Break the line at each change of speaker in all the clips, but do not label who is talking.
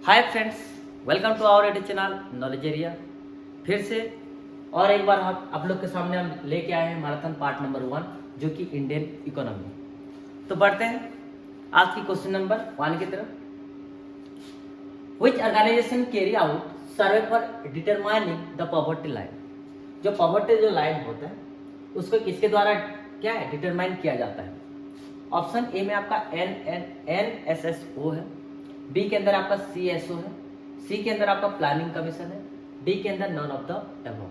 Hi friends, welcome to our YouTube channel knowledge area. फिर से और एक बार आप लोग के सामने हम लेके आए हैं मैराथन पार्ट नंबर 1 जो कि इंडियन इकोनॉमी। तो बढ़ते हैं आज की क्वेश्चन नंबर 1 की तरफ। Which organisation carry out survey for determining the poverty line. जो पॉवर्टी जो लाइन होता है उसको किसके द्वारा क्या है डिटरमाइन किया जाता है। ऑप्शन ए में आपका NSSO है, बी के अंदर आपका CSO है, सी के अंदर आपका प्लानिंग कमीशन है, डी के अंदर नॉन ऑफ द अबव।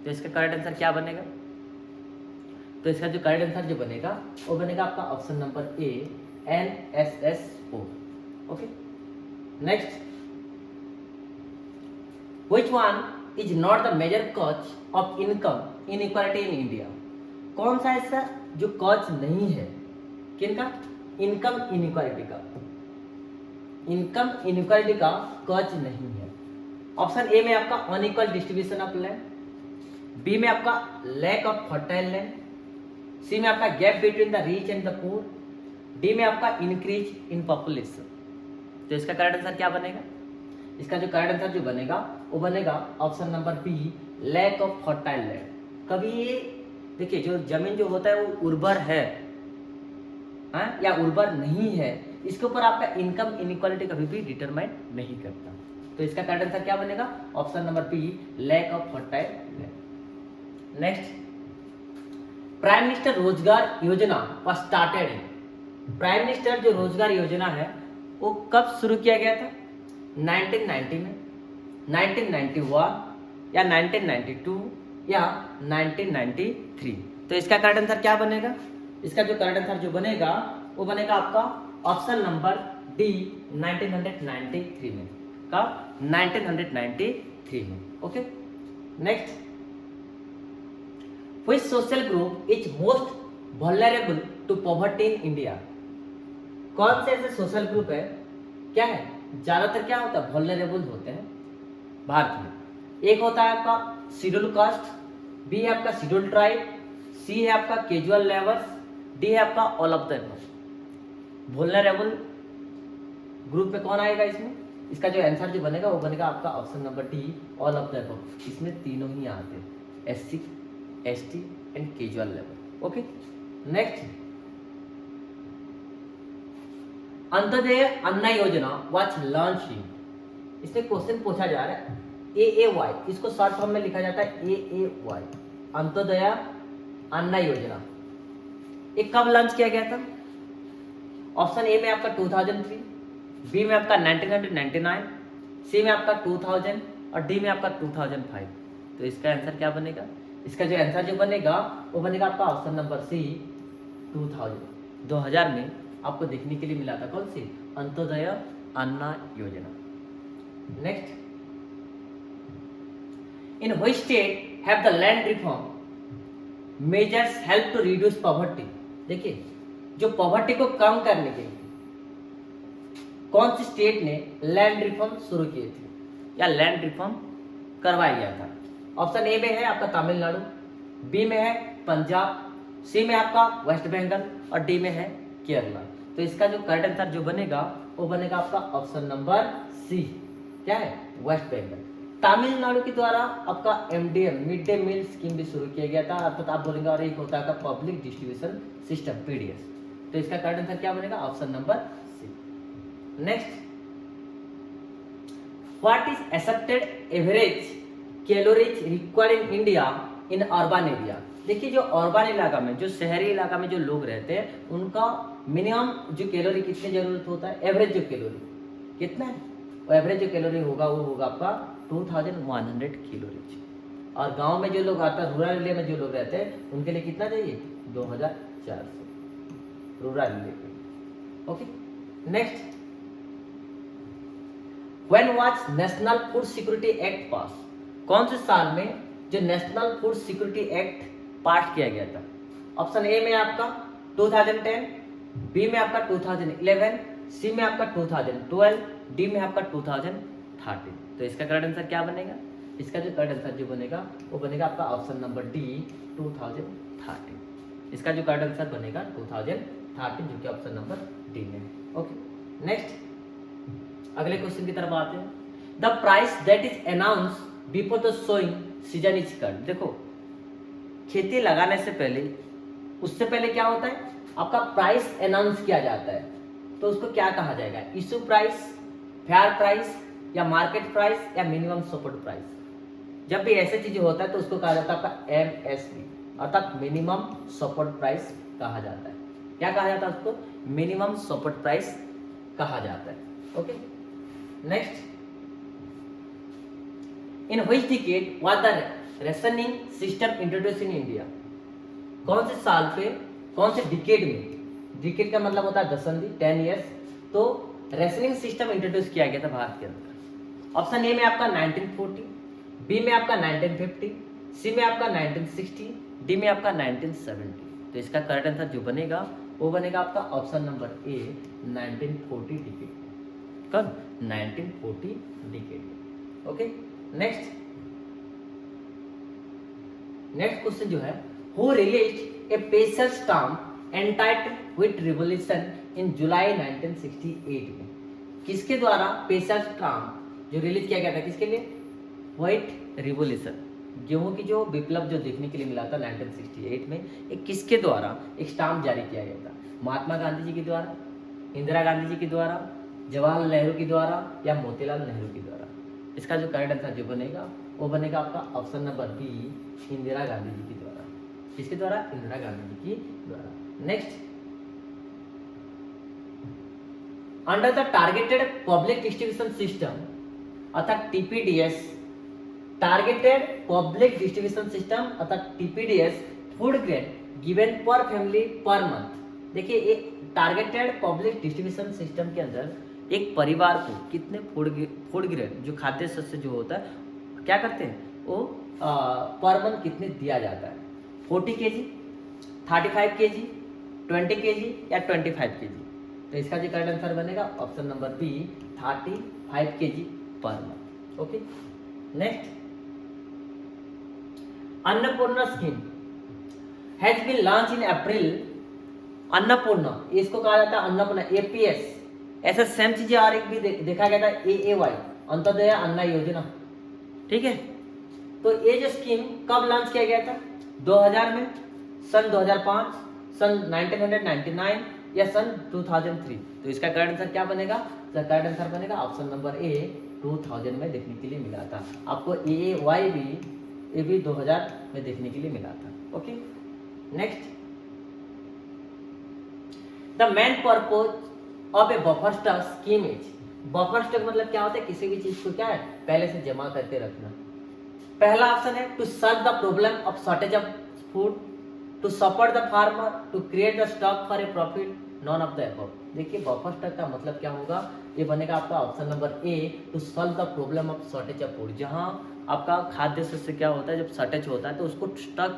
तो इसका करेक्ट आंसर क्या बनेगा? तो इसका जो करेक्ट आंसर जो बनेगा वो बनेगा आपका option number A NSSO। Okay, next, which one is not the major cause of income inequality in India. कौन सा ऐसा जो कॉज नहीं है किनका? इनकम इनइक्वालिटी का। इनकम इनइक्वालिटी का कॉज नहीं है। ऑप्शन ए में आपका unequal distribution of land, B में आपका lack of fertile land, C में आपका gap between the rich and the poor, D में आपका इंक्रीज इन पॉपुलेशन। तो इसका करेक्ट आंसर क्या बनेगा? इसका जो करेक्ट आंसर जो बनेगा वो बनेगा option number B lack of fertile land. कभी ये देखिए जो जमीन जो होता है वो उर्वर है या उर्वर नहीं है, इसके ऊपर आपका इनकम इनइक्वालिटी कभी भी डिटरमाइन नहीं करता। तो इसका करेक्ट आंसर क्या बनेगा? Option number B lack of fertile land. Next, prime minister Rozgar Yojana was started in. Prime minister जो रोजगार योजना है वो कब शुरू किया गया था? 1990 में, 1991 या 1992 या 1993। तो इसका करेक्ट आंसर क्या बनेगा? इसका जो करेक्ट आंसर जो बनेगा वो बनेगा आपका ऑप्शन नंबर डी 1993 में। कब? 1993 में। Okay, next, which social group is most vulnerable to poverty in India. कौन से ऐसे सोशल ग्रुप है क्या है ज्यादातर क्या होता है वल्नरेबल होते हैं भारत में? एक होता है आपका शेड्यूल कास्ट, बी है आपका शेड्यूल ट्राइब, सी है आपका कैजुअल लेबर्स, डी है आपका all of the above. Vulnerable group में कौन आएगा इसमें? इसका जो आंसर जो बनेगा वो बनेगा आपका option number D all of the above. इसमें तीनों ही आते हैं, SC, ST and casual labour. Okay, next, Antyodaya Anna Yojana was launch in. इसमें क्वेश्चन पूछा जा रहा है AAY, इसको शॉर्ट फॉर्म में लिखा जाता है AAY, अंत्योदय अन्ना योजना। ये कब लॉन्च किया गया था? ऑप्शन ए में आपका 2003, बी में आपका 1999, सी में आपका 2000 और डी में आपका 2005। तो इसका आंसर क्या बनेगा? इसका जो आंसर जो बनेगा वो बनेगा आपका ऑप्शन नंबर सी 2000 में आपको देखने के लिए मिला था। कौन सी? Antyodaya Anna Yojana. Next, in which state have the land reform measures help to reduce poverty. देखिए जो पॉवर्टी को कम करने के लिए कौन सी स्टेट ने लैंड रिफॉर्म शुरू किए थे या लैंड रिफॉर्म करवाया गया था? ऑप्शन ए में है आपका तमिलनाडु, बी में है पंजाब, सी में आपका वेस्ट बंगाल और डी में है केरला। तो इसका जो करेक्ट आंसर जो बनेगा वो बनेगा आपका ऑप्शन नंबर सी, क्या है? वेस्ट बंगाल। तमिलनाडु के द्वारा आपका MDM mid day meal scheme भी शुरू किया गया था, अर्थात आप बोलेंगे और एक होता है पब्लिक डिस्ट्रीब्यूशन सिस्टम PDS। तो इसका करेक्ट आंसर क्या बनेगा? Option number C. Next, what is accepted average calories required in India in urban area. देखिए जो अर्बन इलाका में, जो शहरी इलाका में जो लोग रहते हैं उनका मिनिमम जो कैलोरी कितनी जरूरत होता है, एवरेज जो कैलोरी कितना है, वो एवरेज जो कैलोरी होगा वो होगा आपका 2100 कैलोरीज। और गांव में जो लोग आता है, रूरल एरिया में जो लोग रहते हैं उनके लिए कितना चाहिए? 2400 रूरल एरिया के। Okay, next, when was national food security act पास। कौन से साल में जो नेशनल फूड सिक्योरिटी एक्ट पास किया गया था? ऑप्शन ए में आपका 2010, बी में आपका 2011, सी में आपका 2012, डी में आपका 2013। तो इसका करेक्ट आंसर क्या बनेगा? इसका जो करेक्ट आंसर जो बनेगा वो बनेगा आपका ऑप्शन नंबर डी 2013। इसका जो करेक्ट आंसर बनेगा 2013 जो कि ऑप्शन नंबर डी में। ओके, नेक्स्ट, अगले क्वेश्चन की तरफ आते हैं। The price that is announce before the sowing season is cut. देखो खेती लगाने से पहले, उससे पहले क्या होता है, आपका प्राइस अनाउंस किया जाता है, तो उसको क्या कहा जाएगा, इशू प्राइस, फेयर प्राइस, या मार्केट प्राइस, या मिनिमम सपोर्ट प्राइस। जब भी ऐसे चीजें होता है तो उसको कहा जाता है आपका MSP, अर्थात मिनिमम सपोर्ट प्राइस कहा जाता है। क्या कहा जाता है उसको, मिनिमम सपोर्ट प्राइस कहा जाता है। Okay, next, in which decade was the rationing system introduce in India. कौन से साल पे, कौन से डिकेड में, डिकेड का मतलब होता है दशंधि, 10 ईयर्स, तो रेशनिंग सिस्टम इंट्रोड्यूस किया गया था भारत के अंदर। ऑप्शन ए में आपका 1940, बी में आपका 1950, सी में आपका 1960, डी में आपका 1970। तो इसका करेक्ट आंसर जो बनेगा वो बनेगा आपका ऑप्शन नंबर ए 1940 डिकेड। कब, 1940 डिकेड। ओके, नेक्स्ट क्वेश्चन जो है, who released a special stamp entitled wheat revolution in July 1968 में। किसके द्वारा स्पेशल स्टाम्प जो रिलीज किया गया था, किसके लिए, व्हाइट रिवॉल्यूशन, गेहूं की जो विप्लव जो देखने के लिए मिला था 1968 में, एक किसके द्वारा एक स्टाम्प जारी किया गया था, महात्मा गांधी जी के द्वारा, इंदिरा गांधी जी के द्वारा, जवाहरलाल नेहरू के द्वारा, या मोतीलाल नेहरू के द्वारा। इसका जो करेक्ट आंसर जो बनेगा वो बनेगा आपका option number B, Indira Gandhi ji के द्वारा। किसके द्वारा, इंदिरा गांधी जी के द्वारा। Next, under the targeted public distribution system अर्थात TPDS, targeted public distribution system अर्थात TPDS, food grain given per family per month. देखिए एक टारगेटेड पब्लिक डिस्ट्रीब्यूशन सिस्टम के अंदर एक परिवार को कितने फूड ग्रेन जो खाद्य शस्य जो होता है क्या करते हैं, वो पर मंथ कितने दिया जाता है, 40 kg, 35 kg, 20 kg, या 25 kg। तो इसका जो करेक्ट आंसर बनेगा option number B 35 kg per month. Okay, next, Annapurna scheme has been launch in April. Annapurna, इसको कहा जाता है अन्नपूर्णा, APS। ऐसा सेम चीजें और एक भी देखा गया था, AAY, अंत्योदय अन्न योजना। ठीक है, तो ये जो स्कीम कब लॉन्च किया गया था, 2000 में, सन 2005, सन 1999, या सन 2003। तो इसका करेक्ट आंसर क्या बनेगा, करेक्ट आंसर बनेगा ऑप्शन नंबर ए 2000 में देखने के लिए मिला था। आपको AAY भी 2000 में देखने के लिए मिला था। Okay, next, the main purpose of A buffer stock scheme is. Buffer stock मतलब क्या होता है, किसी भी चीज को क्या है पहले से जमा करके रखना। पहला ऑप्शन है to solve the problem of shortage of food, to support the farmer, to create the stock for a profit, none of the above. देखिए बफर स्टॉक का मतलब क्या होगा, ये बनेगा आपका option number A to solve the problem of shortage of food. जहां आपका खाद्य शस्य क्या होता है, जब शॉर्टेज होता है तो उसको स्टॉक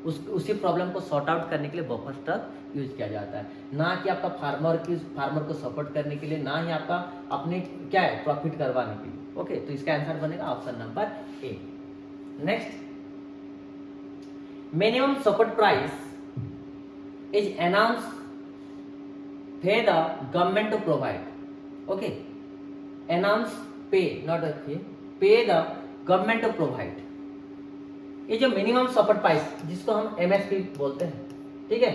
उसी प्रॉब्लम को सॉर्ट आउट करने के लिए बफर स्टॉक यूज किया जाता है, ना कि आपका फार्मर को सपोर्ट करने के लिए, ना ही आपका अपने क्या है प्रॉफिट करवाने के लिए। ओके, तो इसका आंसर बनेगा option number A. Next, minimum support price is announce by the government to provide. Okay, announce by, not by the government to provide. ये जो मिनिमम सपोर्ट प्राइस जिसको हम MSP बोलते हैं, ठीक है,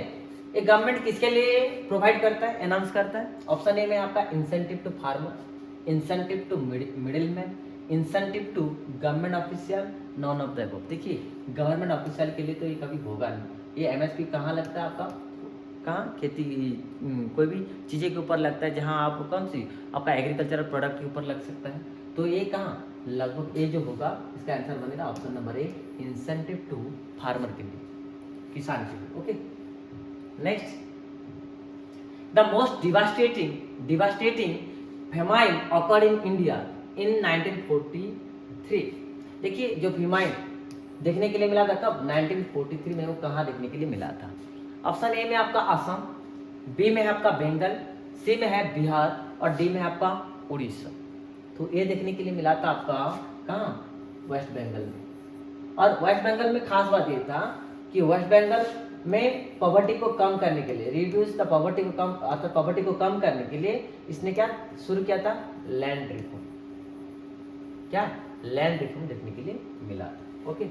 ये गवर्नमेंट किसके लिए प्रोवाइड करता है, अनाउंस करता है। ऑप्शन ए में आपका incentive to farmer, incentive to middle man, incentive to government official, none of the above. देखिए गवर्नमेंट ऑफिशियल के लिए तो ये कभी होगा नहीं। ये MSP कहाँ लगता है आपका, कहाँ, खेती कोई भी चीज़ें के ऊपर लगता है, जहाँ आप कौन सी आपका एग्रीकल्चरल प्रोडक्ट के ऊपर लग सकता है। तो ये कहाँ, लगभग ये जो होगा इसका आंसर बनेगा option number A, incentive to farmer के लिए, किसान के लिए। Okay, next, the most devastating famine occurred in India in 1943। देखिए जो फेमाइन देखने के लिए मिला था कब, 1943 में। वो कहाँ देखने के लिए मिला था। ऑप्शन ए में आपका असम, बी में है आपका बंगाल, सी में है बिहार, और डी में है आपका उड़ीसा। तो ये देखने के लिए मिला था आपका कहाँ, वेस्ट बंगाल में। और वेस्ट बंगाल में खास बात ये था कि वेस्ट बंगाल में पॉवर्टी को कम करने के लिए, रिड्यूस द पॉवर्टी को कम, अर्थात पॉवर्टी को कम करने के लिए इसने क्या शुरू किया था, लैंड रिफॉर्म, क्या लैंड रिफॉर्म देखने के लिए मिला था। Okay,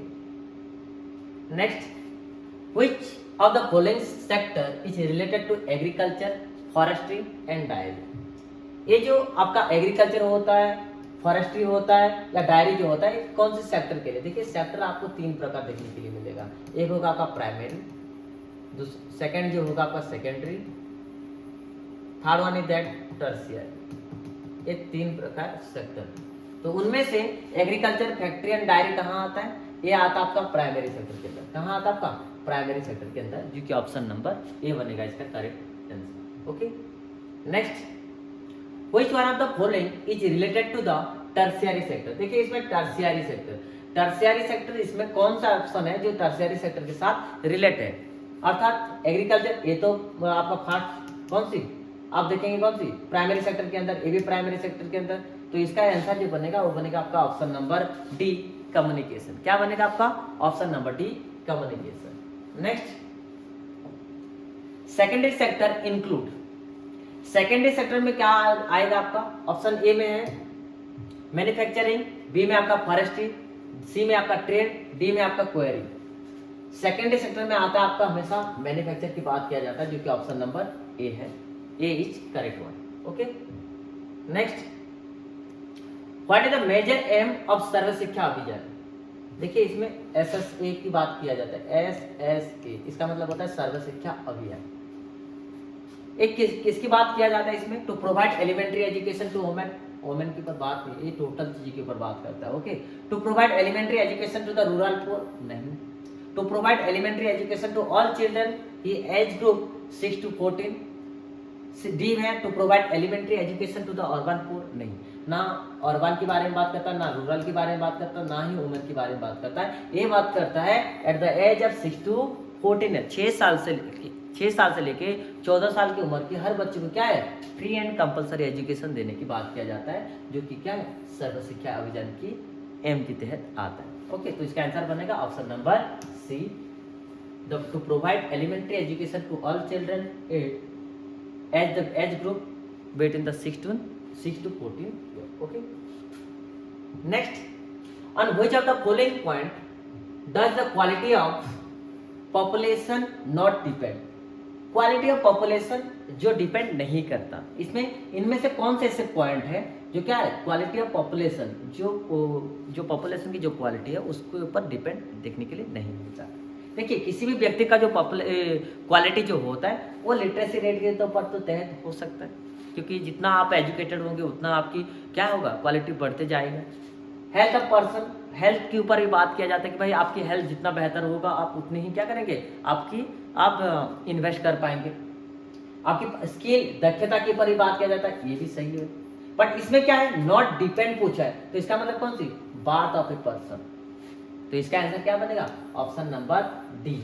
next, which of the following sector is related to agriculture, forestry and dairy. ये जो आपका एग्रीकल्चर होता है, फॉरेस्ट्री होता है या डायरी जो होता है, ये कौन से सेक्टर के लिए? देखिए सेक्टर आपको तीन प्रकार देखने के लिए मिलेगा। एक होगा आपका प्राइमरी, सेकंड जो होगा आपका secondary, third one is that tertiary. ये तीन प्रकार सेक्टर। तो उनमें से एग्रीकल्चर, फैक्ट्री एंड डायरी कहाँ आता है? ये आता है आपका प्राइमरी सेक्टर के अंदर। कहाँ आता है आपका? प्राइमरी सेक्टर के अंदर, जो कि ऑप्शन नंबर ए बनेगा इसका correct answer. Okay, next, which one of the following is related to the tertiary sector. देखिए इसमें टर्शियरी सेक्टर, टर्शियरी सेक्टर इसमें कौन सा ऑप्शन है जो टर्शियरी सेक्टर के साथ रिलेटेड है? अर्थात एग्रीकल्चर, ये तो आपका फर्स्ट कौन सी आप देखेंगे, कौन सी प्राइमरी सेक्टर के अंदर, ये भी प्राइमरी सेक्टर के अंदर। तो इसका आंसर जो बनेगा वो बनेगा आपका ऑप्शन नंबर डी, कम्युनिकेशन। क्या बनेगा आपका? Option number D, communication. Next, secondary sector include, secondary sector में क्या आएगा आपका? ऑप्शन ए में है मैन्युफैक्चरिंग, बी में आपका फॉरेस्ट्री, सी में आपका ट्रेड, डी में आपका क्वेरी। सेकेंडरी सेक्टर में आता है आपका हमेशा मैन्युफैक्चर की बात किया जाता है, जो कि ऑप्शन नंबर ए है। A is correct one. Okay, next, what is the major aim of Sarva Shiksha Abhiyan? देखिए इसमें SSA की बात किया जाता है, SSA इसका मतलब होता है सर्व शिक्षा अभियान। एक किसकी बात किया जाता है इसमें? To provide elementary education to women, women के ऊपर बात नहीं, ये टोटल चीज के ऊपर बात करता है। Okay, to provide elementary education to the rural poor, नहीं, to provide elementary education to all children ही एज ग्रुप 6 to 14। डी है to provide elementary education to the urban poor, नहीं, ना अर्बन के बारे में बात करता है, ना रूरल के बारे में बात करता है, ना ही वुमेन के बारे में बात करता है। ये बात करता है at the age of 6 to 14 है, 6 साल से लेके 14 साल की उम्र के हर बच्चे को क्या है, फ्री एंड कंपलसरी एजुकेशन देने की बात किया जाता है, जो कि क्या है, सर्व शिक्षा अभियान की एम के तहत आता है। ओके, तो इसका आंसर बनेगा option number C, to provide elementary education to all children as the age group between the 6 to 14 years. Okay, next, on which of the following point does the quality of population not depend? Quality of population जो depend नहीं करता, इसमें इनमें से कौन से ऐसे point है जो क्या है, क्वालिटी ऑफ पॉपुलेशन, जो पॉपुलेशन की जो क्वालिटी है उसके ऊपर डिपेंड देखने के लिए नहीं मिलता। देखिए किसी भी व्यक्ति का जो क्वालिटी जो होता है वो लिटरेसी रेट के ऊपर तो तहत हो सकता है, क्योंकि जितना आप एजुकेटेड होंगे उतना आपकी क्या होगा, क्वालिटी बढ़ते जाएगा। हेल्थ ऑफ पर्सन, हेल्थ के ऊपर भी बात किया जाता है कि भाई आपकी हेल्थ जितना बेहतर होगा आप उतनी ही क्या करेंगे, आप इन्वेस्ट कर पाएंगे। आपकी स्किल, दक्षता के ऊपर भी बात किया जाता है, ये भी सही है। बट इसमें क्या है, नॉट डिपेंड पूछा है, तो इसका मतलब कौन सी, बात ऑफ ए पर्सन। तो इसका आंसर क्या बनेगा, ऑप्शन नंबर डी।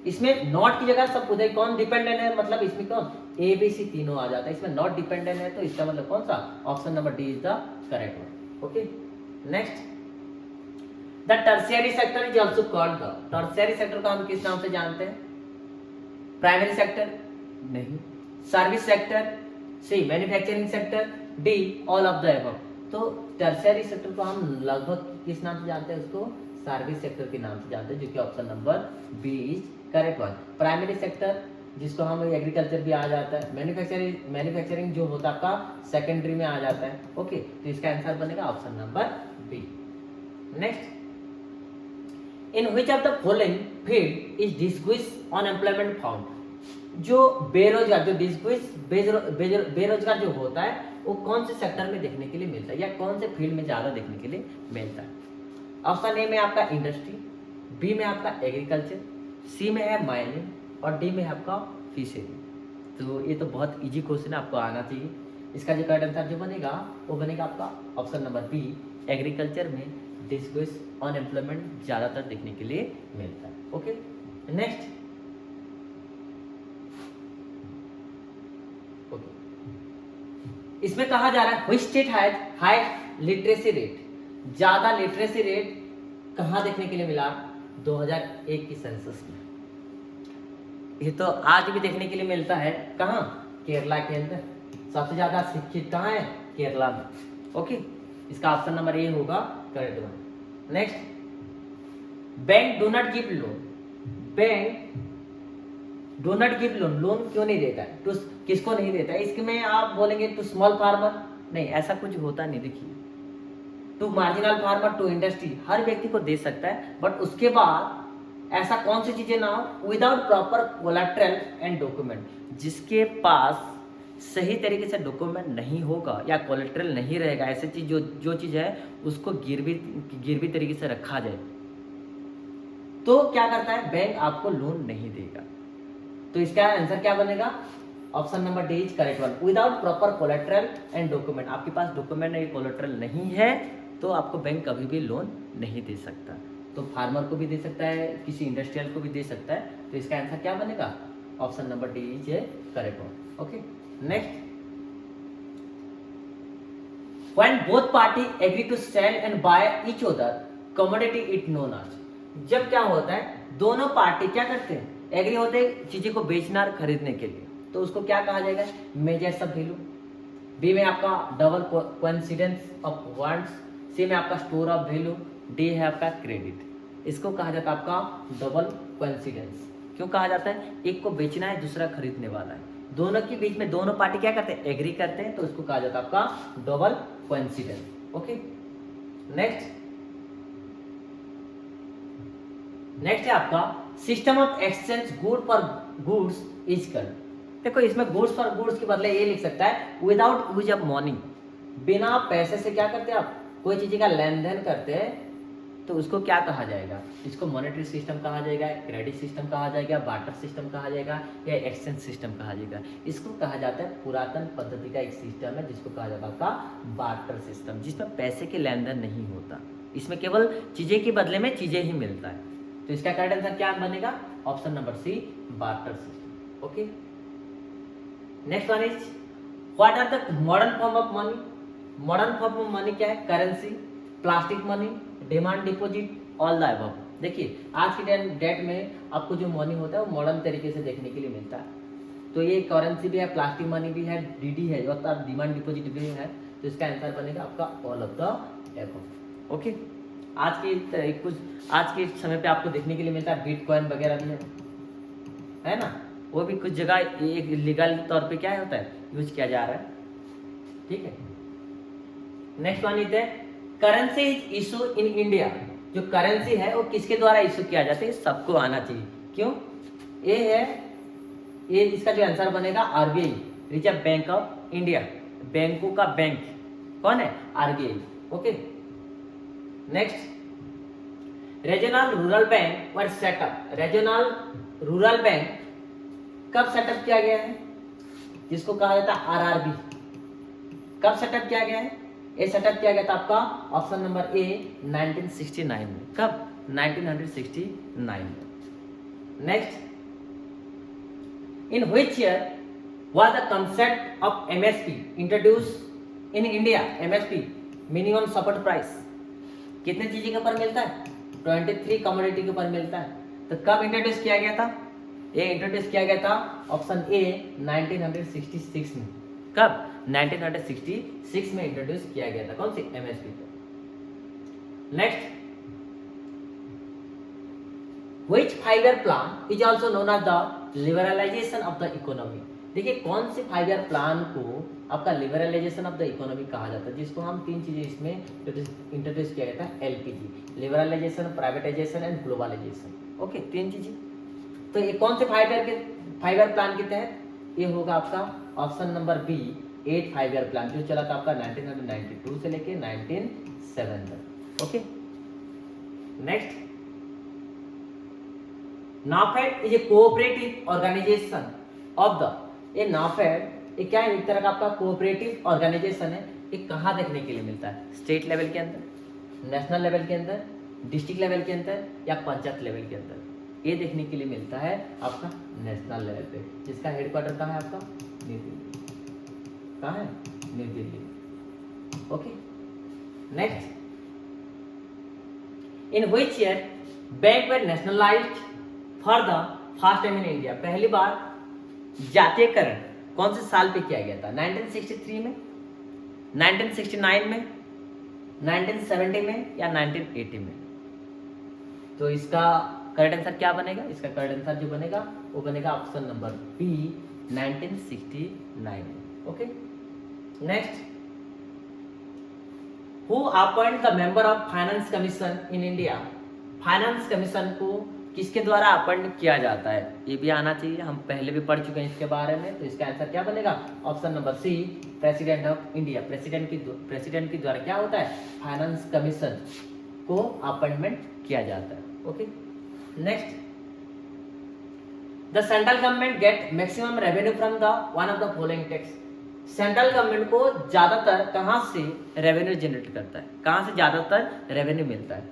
इसमें नॉट की जगह सब पूछे कौन डिपेंडेंट है, मतलब इसमें कौन, ए बी सी तीनों आ जाता है, इसमें नॉट डिपेंडेंट है, तो इसका मतलब कौन सा, option number D is the correct one. Okay, next, the tertiary sector is also called the, tertiary sector को हम किस नाम से जानते हैं, प्राइमरी सेक्टर, नहीं, service sector, C manufacturing sector, D all of the above. तो टर्शियरी सेक्टर को हम लगभग किस नाम से जानते हैं, उसको सर्विस सेक्टर के नाम से जानते हैं, जो कि option number B is correct one. Primary sector जिसको हम एग्रीकल्चर भी आ जाता है, मैन्युफैक्चरिंग जो होता है आपका सेकेंडरी में आ जाता है। ओके, तो इसका आंसर बनेगा option number B. Next, in which of the following field is disguised unemployment found? जो बेरोजगार, जो डिस्क्विज बेरोजगार जो होता है वो कौन से सेक्टर में देखने के लिए मिलता है, या कौन से फील्ड में ज्यादा देखने के लिए मिलता है? ऑप्शन ए में आपका इंडस्ट्री, बी में आपका एग्रीकल्चर, सी में है माइनिंग और डी में है आपका फिशरी। तो ये तो बहुत इजी क्वेश्चन है, आपको आना चाहिए। इसका जो करेक्ट आंसर जो बनेगा वो बनेगा आपका ऑप्शन नंबर बी, एग्रीकल्चर में डिस्क्विज अनएम्प्लॉयमेंट ज्यादातर देखने के लिए मिलता है। ओके, नेक्स्ट, इसमें कहा जा रहा है which state has high literacy rate, ज्यादा लिटरेसी रेट कहां देखने के लिए मिला, 2001 की सेंसस में। ये तो आज भी देखने के लिए मिलता है। कहाँ? केरला के अंदर। सबसे ज्यादा शिक्षित कहाँ है? केरला में। ओके, इसका ऑप्शन नंबर ए होगा correct one. Next, bank do not give loan. Bank do not give loan, loan क्यों नहीं देता है? तो किसको नहीं देता है? इसके में आप बोलेंगे टू स्मॉल फार्मर, नहीं ऐसा कुछ होता नहीं। देखिए, to marginal farmer, to industry, हर व्यक्ति को दे सकता है, बट उसके बाद ऐसा कौन सी चीजें ना हो without proper collateral and document, जिसके पास सही तरीके से डॉक्यूमेंट नहीं होगा या कोलैटरल नहीं रहेगा, ऐसी चीज जो चीज है उसको गिरवी तरीके से रखा जाए, तो क्या करता है? बैंक आपको लोन नहीं देगा। तो इसका आंसर क्या बनेगा? Option number D is correct one, without proper collateral and document. आपके पास डॉक्यूमेंट नहीं, कोलैटरल नहीं है, तो आपको बैंक कभी भी लोन नहीं दे सकता। तो फार्मर को भी दे सकता है, किसी इंडस्ट्रियल को भी दे सकता है। तो इसका आंसर क्या बनेगा? Option number D is correct one. Okay, next, when both party agree to sell and buy each other commodity it known as. जब क्या होता है, दोनों पार्टी क्या करते हैं? एग्री होते हैं चीजें को बेचना और खरीदने के लिए, तो उसको क्या कहा जाएगा? Measures of value. बी में आपका डबल कोइंसिडेंस ऑफ वर्ड्स, सी में आपका स्टोर ऑफ वैल्यू, डी है आपका क्रेडिट। इसको कहा जाता है आपका डबल कोइंसिडेंस। क्यों कहा जाता है? एक को बेचना है, दूसरा खरीदने वाला है, दोनों के बीच में दोनों पार्टी क्या करते हैं? एग्री करते हैं, तो उसको कहा जाता है आपका डबल कोइंसिडेंस। ओके, नेक्स्ट है आपका system of exchange good for goods is called. देखो, इसमें गुड्स फॉर गुड्स के बदले ये लिख सकता है विदाउट यूज ऑफ मनी। बिना पैसे से क्या करते हैं आप? कोई चीज का लेन देन करते हैं, तो उसको क्या कहा जाएगा? इसको मॉनेटरी सिस्टम कहा जाएगा, क्रेडिट सिस्टम कहा जाएगा, बार्टर सिस्टम कहा जाएगा, या एक्सचेंज सिस्टम कहा जाएगा। इसको कहा जाता है पुरातन पद्धति का एक सिस्टम है, जिसको कहा जाता है आपका बार्टर सिस्टम, जिसमें पैसे के लेन देन नहीं होता। इसमें केवल चीजें के बदले में चीजें ही मिलता है। तो इसका करेक्ट आंसर क्या बनेगा? Option number C, barter system. Okay, next one is what are the modern form of money. Modern form of money क्या है? Currency, plastic money, demand deposit, all the above. देखिए, आज की डेट में आपको जो मनी होता है वो मॉडर्न तरीके से देखने के लिए मिलता है। तो ये करेंसी भी है, प्लास्टिक मनी भी है, डीडी है, और डिमांड डिपॉजिट भी है। तो इसका आंसर बनेगा आपका all of the above. Okay, आज के समय पे आपको देखने के लिए मिलता है बिटकॉइन वगैरह भी है ना, वो भी कुछ जगह एक लीगल तौर पे क्या होता है? यूज किया जा रहा है। ठीक है, next one is currency is issue in India. जो करेंसी है वो किसके द्वारा इशू किया जाता है? सबको आना चाहिए। क्यों? ये है, ये इसका जो आंसर बनेगा RBI, reserve bank of India. बैंकों का बैंक कौन है? RBI. Okay, next, regional rural bank were set up. Regional rural bank कब सेटअप किया गया है? जिसको कहा जाता है आरआरबी। कब सेटअप किया गया है? ये सेटअप किया गया था आपका ऑप्शन नंबर ए 1969 में। कब? 1969 में। Next, in which year was the concept of MSP introduce in India? MSP, minimum support price, कितने चीजों के ऊपर मिलता है? 23 कमोडिटी के ऊपर मिलता है। तो कब इंट्रोड्यूस किया गया था? ये इंट्रोड्यूस किया गया था ऑप्शन ए 1966 में। कब? 1966 में इंट्रोड्यूस किया गया था। कौन सी? एमएसपी को। Next, which 5 year plan is also known as the liberalisation of the economy. देखिए, कौन से 5 ईयर प्लान को आपका लिबरलाइजेशन ऑफ द इकोनॉमी कहा जाता है, जिसको हम तीन चीजें इसमें इंट्रोड्यूस किया गया था? LPG, liberalisation, privatisation and globalisation. Okay, तीन चीजें। तो ये कौन से 5 ईयर प्लान के तहत? ये होगा आपका option number B 8 5 year plan, जो चला था आपका 1992 से लेके 1907 तक। Okay, next, NAFED is a cooperative organisation of the. ये नाफेड ये क्या है? एक तरह का आपका कोऑपरेटिव ऑर्गेनाइजेशन है। ये कहाँ देखने के लिए मिलता है? स्टेट लेवल के अंदर, नेशनल लेवल के अंदर, डिस्ट्रिक्ट लेवल के अंदर, या पंचायत लेवल के अंदर? ये देखने के लिए मिलता है आपका नेशनल लेवल पे, जिसका हेडक्वार्टर कहाँ है आपका? न्यू दिल्ली। कहाँ है? New Delhi. Okay, next, in which year bank were nationalised for the first time in India, पहली बार जातीयकरण कौन से साल पे किया गया था? 1963 में, 1969 में, 1970 में या 1980 में? तो इसका करेक्ट आंसर क्या बनेगा? इसका करेक्ट आंसर जो बनेगा वो बनेगा option number B 1969। Okay, next, who appoint the member of finance commission in India? Finance commission को किसके द्वारा अपॉइंट किया जाता है? ये भी आना चाहिए, हम पहले भी पढ़ चुके हैं इसके बारे में। तो इसका आंसर क्या बनेगा? Option number C president of India. President के द्वारा क्या होता है? फाइनेंस कमीशन को अपॉइंटमेंट किया जाता है। Okay, next, the central government get maximum revenue from the one of the following tax. Central government को ज्यादातर कहां से रेवेन्यू जनरेट करता है? कहां से ज्यादातर रेवेन्यू मिलता है?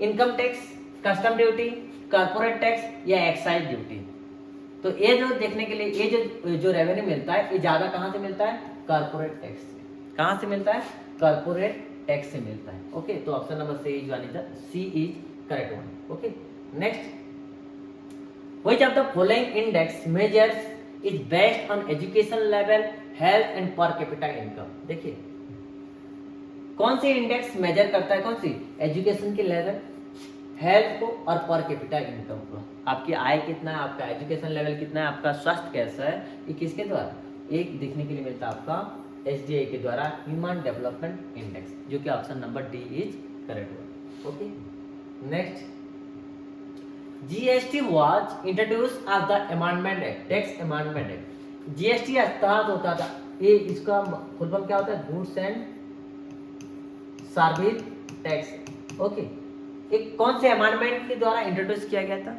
Income tax, custom duty, corporate tax या एक्साइज ड्यूटी? तो ये जो देखने के लिए ये जो रेवेन्यू मिलता है ये ज्यादा कहां से मिलता है? कॉर्पोरेट टैक्स से। कहां से मिलता है? कॉर्पोरेट टैक्स से मिलता है। ओके, तो option number C is correct one. Okay, next, which of the following index measures is based on education level, health and per capita income? देखिए, कौन सी इंडेक्स मेजर करता है? कौन सी? एजुकेशन के लेवल, हेल्थ को और पर कैपिटा इनकम को। आपकी आय कितना है, आपका एजुकेशन लेवल कितना है, आपका स्वास्थ्य कैसा है, ये किसके द्वारा? एक देखने के लिए मिलता है आपका एसडीआई के द्वारा, ह्यूमन डेवलपमेंट इंडेक्स, जो कि option number D is correct. Okay, next, GST was introduced as the amendment act, tax amendment act. GST start होता था, ये इसका फुल फॉर्म क्या होता है? Goods and service tax. Okay, एक कौन से अमेंडमेंट के द्वारा इंट्रोड्यूस किया गया था?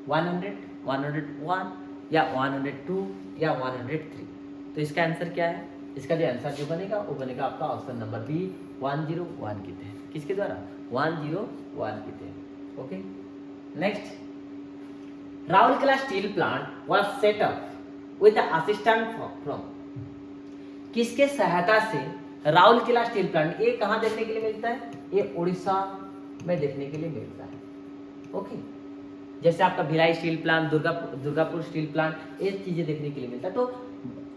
100, 101 या 102 या 103? तो इसका आंसर क्या है? इसका जो आंसर जो बनेगा वो बनेगा आपका ऑप्शन नंबर बी 101 के तहत। किसके द्वारा? 101 के तहत। Okay, next, Rourkela steel plant was set up with the assistant from? किसके सहायता से राउरकेला स्टील प्लांट, ये कहाँ देखने के लिए मिलता है? ये उड़ीसा में देखने के लिए मिलता है। ओके, जैसे आपका Bhilai steel plant, Durgapur steel plant, ये चीजें देखने के लिए मिलता है। तो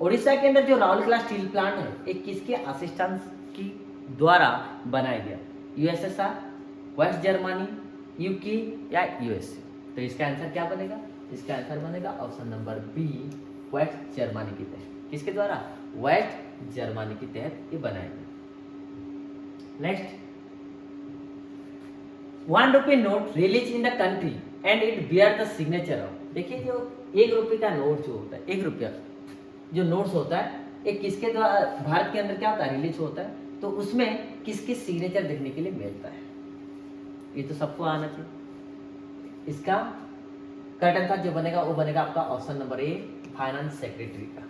उड़ीसा के अंदर जो राउरकेला स्टील प्लांट है ये किसके असिस्टेंस की द्वारा बनाया गया? यूएसएसआर, वेस्ट जर्मनी, यूके या यूएसए? तो इसका आंसर क्या बनेगा? इसका आंसर बनेगा option number B West Germany के तहत। किसके द्वारा? वेस्ट जर्मनी के तहत ये बनाया गया। नेक्स्ट, 1 रुपये note release in the country and it bear the signature of? देखिए, जो 1 रुपये का नोट जो होता है, 1 रुपया जो नोट्स होता है, एक किसके द्वारा भारत के अंदर क्या होता है? रिलीज होता है। तो उसमें किसकी सिग्नेचर देखने के लिए मिलता है? ये तो सबको आना चाहिए। इसका करेक्ट आंसर जो बनेगा वो बनेगा आपका ऑप्शन नंबर ए फाइनेंस सेक्रेटरी का।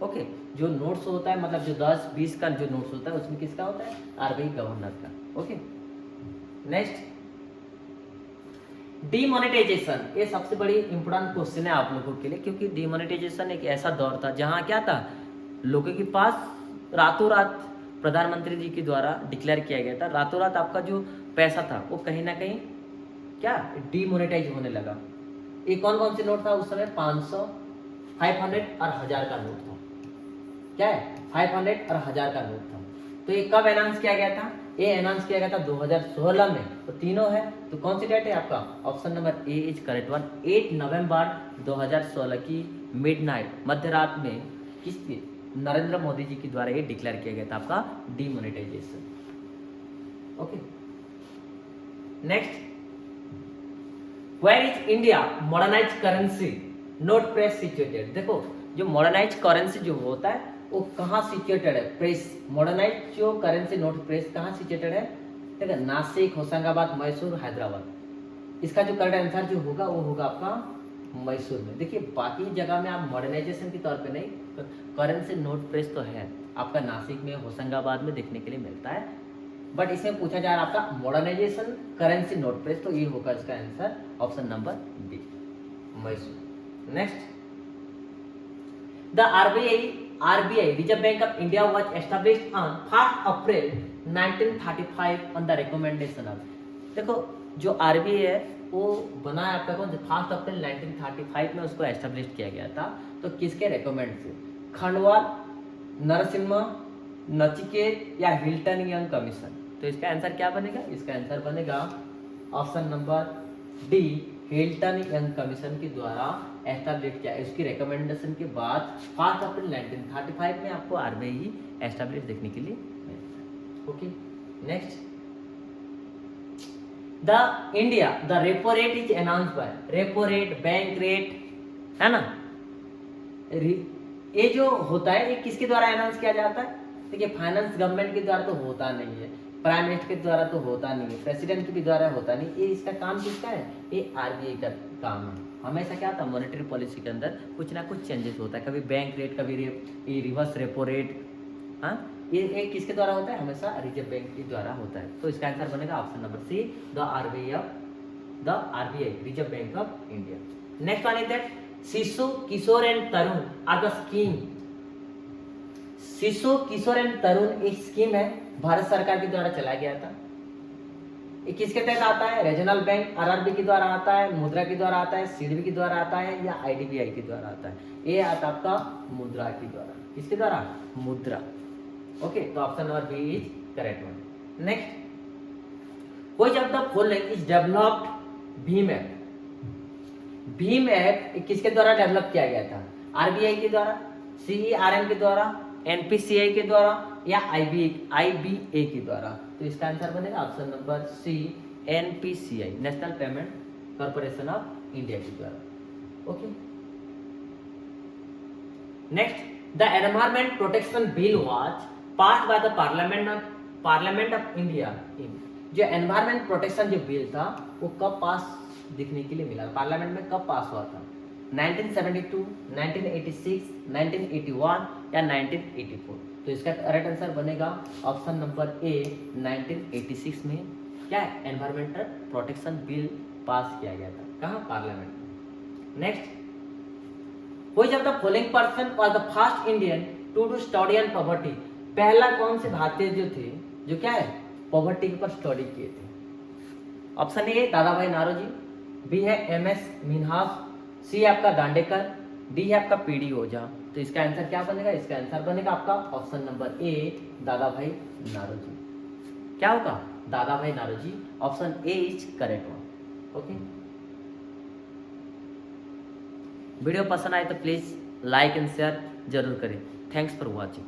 ओके, जो नोट्स होता है, मतलब जो 10-20 का जो नोट्स होता है उसमें किसका होता है? आरबीआई गवर्नर का। ओके, नेक्स्ट, डीमोनेटाइजेशन, ये सबसे बड़ी इंपोर्टेंट क्वेश्चन है आप लोगों के लिए, क्योंकि डीमोनेटाइजेशन एक ऐसा दौर था जहां क्या था, लोगों के पास रातों रात प्रधानमंत्री जी के द्वारा डिक्लेयर किया गया था, रातों रात आपका जो पैसा था वो कहीं ना कहीं क्या डीमोनेटाइज होने लगा। ये कौन कौन से नोट था उस समय? 500, 500 और 1000 का नोट था। क्या है? 500 और 1000 का नोट था। तो ये कब अनाउंस किया गया था? ये अनाउंस किया गया था 2016 में। तो तीनों है, तो कौन सी डेट है आपका? Option number A is correct one. 8 नवंबर 2016 की मिडनाइट, मध्य रात में किसके? नरेंद्र मोदी जी के द्वारा ये डिक्लेयर किया गया था आपका demonetisation. Okay, next, where is India modernised currency note press situated? देखो, जो मॉडर्नाइज्ड करेंसी जो होता है वो कहाँ सिचुएटेड है? प्रेस, मॉडर्नाइज्ड जो करेंसी नोट प्रेस कहाँ सिचुएटेड है? ठीक है, नासिक, होशंगाबाद, मैसूर, हैदराबाद। इसका जो करेक्ट आंसर जो होगा वो होगा आपका मैसूर में। देखिए, बाकी जगह में आप मॉडर्नाइजेशन के तौर पे नहीं, करेंसी नोट प्रेस तो है आपका नासिक में, होशंगाबाद में देखने के लिए मिलता है, बट इसमें पूछा जा रहा है आपका मॉडर्नाइजेशन करेंसी नोट प्रेस, तो ये होगा इसका answer option number B, Mysore. Next, the RBI Reserve Bank of India was established on 1 April 1935 on the recommendation of? देखो, जो RBI है वो बनाया आपका कौन से 1 अप्रैल 1935 में उसको एस्टेब्लिश किया गया था। तो किसके रेकमेंड से? खंडवाल, नरसिम्हा, नचिकेत या हिल्टन यंग कमीशन। तो इसका आंसर क्या बनेगा? इसका आंसर बनेगा option number D, Hilton young commission के द्वारा एस्टेब्लिश किया। इसकी रिकमेंडेशन के बाद 1 अप्रैल 1935 में आपको आरबीआई एस्टेब्लिश देखने के लिए मिलता है। Okay, next, the India the repo rate is announce bye, repo rate, bank rate, है ना, ये जो होता है ये किसके द्वारा अनाउंस किया जाता है? देखिए, फाइनेंस गवर्नमेंट के द्वारा तो होता नहीं है, प्राइम मिनिस्टर के द्वारा तो होता नहीं है, प्रेसिडेंट के भी द्वारा होता नहीं, ये इसका काम किसका है? ये आरबीआई का काम है। हमेशा क्या होता है, मॉनेटरी पॉलिसी के अंदर कुछ ना कुछ चेंजेस होता है, कभी बैंक रेट, कभी रिवर्स रेपो रेट, हाँ, ये किसके द्वारा होता है? हमेशा रिजर्व बैंक के द्वारा होता है। तो इसका आंसर बनेगा option number C, the RBI, reserve bank of India. Next one is that Shishu, Kishor and Tarun are the scheme. Shishu, Kishor and तरुण एक स्कीम है, भारत सरकार के द्वारा चलाया गया था। ये किसके तहत आता है? रीजनल बैंक, आरआरबी के द्वारा आता है, मुद्रा के द्वारा आता है, सीडबी के द्वारा आता है या आईडीबीआई के द्वारा आता है? ये आता है आपका मुद्रा के द्वारा। किसके द्वारा? मुद्रा। ओके, तो option number B is correct one. Next, which of the following is developed भीम ऐप। भीम ऐप किसके द्वारा डेवलप किया गया था? आरबीआई के द्वारा, सीईआरएम के द्वारा, एनपीसीआई के द्वारा या आईबीए के द्वारा? तो इसका आंसर बनेगा option number C, NPCI, national payment corporation of India के द्वारा। Okay, next, the environment protection bill was pass by the parliament of India in. जो एनवायरमेंट प्रोटेक्शन जो बिल था वो कब पास दिखने के लिए मिला, पार्लियामेंट में कब पास हुआ था? 1972, 1986, 1981 या 1984? तो इसका करेक्ट आंसर बनेगा ऑप्शन नंबर ए, 1986 में क्या है? एनवायरमेंटल प्रोटेक्शन बिल पास किया गया था। कहाँ? पार्लियामेंट में। Next, which of the following person was the first Indian to do study on poverty. पहला कौन से भारतीय जो थे जो क्या है? पॉवर्टी के ऊपर स्टडी किए थे? Option A Dadabhai Naoroji, B है एमएस मिन्हास, सी आपका दांडेकर, डी है आपका पीडी ओझा। तो इसका आंसर क्या बनेगा? इसका आंसर बनेगा आपका option number A, Dadabhai Naoroji. क्या होगा? Dadabhai Naoroji. Option A is correct one. Okay, video पसंद आए तो प्लीज लाइक एंड शेयर जरूर करें। Thanks for watching.